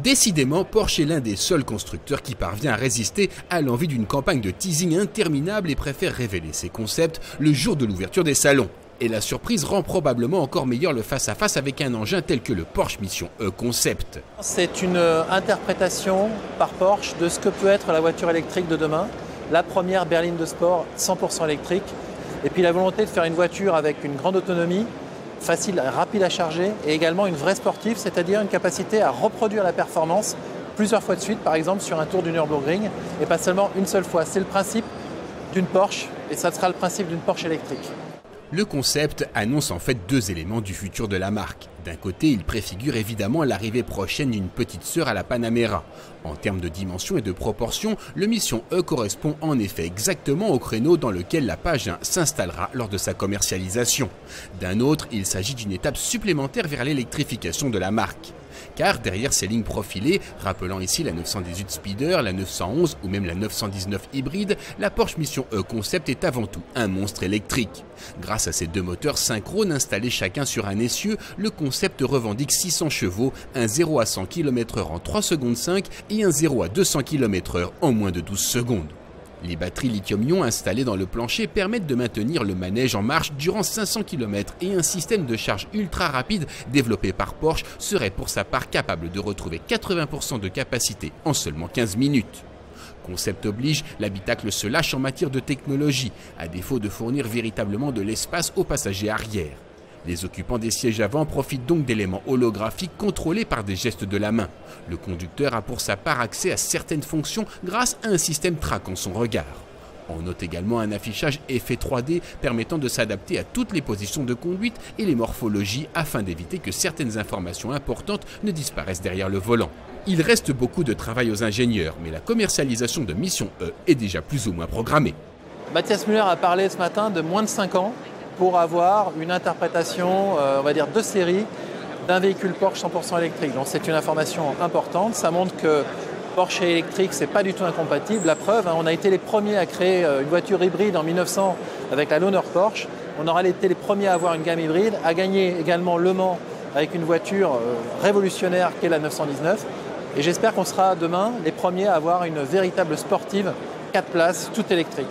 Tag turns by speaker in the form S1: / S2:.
S1: Décidément, Porsche est l'un des seuls constructeurs qui parvient à résister à l'envie d'une campagne de teasing interminable et préfère révéler ses concepts le jour de l'ouverture des salons. Et la surprise rend probablement encore meilleur le face-à-face avec un engin tel que le Porsche Mission E-Concept.
S2: C'est une interprétation par Porsche de ce que peut être la voiture électrique de demain. La première berline de sport 100% électrique. Et puis la volonté de faire une voiture avec une grande autonomie, facile, rapide à charger et également une vraie sportive, c'est-à-dire une capacité à reproduire la performance plusieurs fois de suite, par exemple sur un tour du Nürburgring, et pas seulement une seule fois. C'est le principe d'une Porsche et ça sera le principe d'une Porsche électrique.
S1: Le concept annonce en fait deux éléments du futur de la marque. D'un côté, il préfigure évidemment l'arrivée prochaine d'une petite sœur à la Panamera. En termes de dimension et de proportion, le Mission E correspond en effet exactement au créneau dans lequel la Page 1 s'installera lors de sa commercialisation. D'un autre, il s'agit d'une étape supplémentaire vers l'électrification de la marque. Car derrière ces lignes profilées, rappelant ici la 918 Speeder, la 911 ou même la 919 hybride, la Porsche Mission E-Concept est avant tout un monstre électrique. Grâce à ces deux moteurs synchrones installés chacun sur un essieu, le concept revendique 600 chevaux, un 0 à 100 km/h en 3 secondes 5 et un 0 à 200 km/h en moins de 12 secondes. Les batteries lithium-ion installées dans le plancher permettent de maintenir le manège en marche durant 500 km et un système de charge ultra rapide développé par Porsche serait pour sa part capable de retrouver 80% de capacité en seulement 15 minutes. Concept oblige, l'habitacle se lâche en matière de technologie, à défaut de fournir véritablement de l'espace aux passagers arrière. Les occupants des sièges avant profitent donc d'éléments holographiques contrôlés par des gestes de la main. Le conducteur a pour sa part accès à certaines fonctions grâce à un système traquant son regard. On note également un affichage effet 3D permettant de s'adapter à toutes les positions de conduite et les morphologies afin d'éviter que certaines informations importantes ne disparaissent derrière le volant. Il reste beaucoup de travail aux ingénieurs, mais la commercialisation de Mission E est déjà plus ou moins programmée.
S2: Mathias Müller a parlé ce matin de moins de 5 ans pour avoir une interprétation, on va dire de série, d'un véhicule Porsche 100% électrique. Donc c'est une information importante, ça montre que Porsche et électrique, c'est pas du tout incompatible. La preuve, on a été les premiers à créer une voiture hybride en 1900 avec la Loner Porsche. On aura été les premiers à avoir une gamme hybride, à gagner également Le Mans avec une voiture révolutionnaire qu'est la 919. Et j'espère qu'on sera demain les premiers à avoir une véritable sportive 4 places, toute électrique.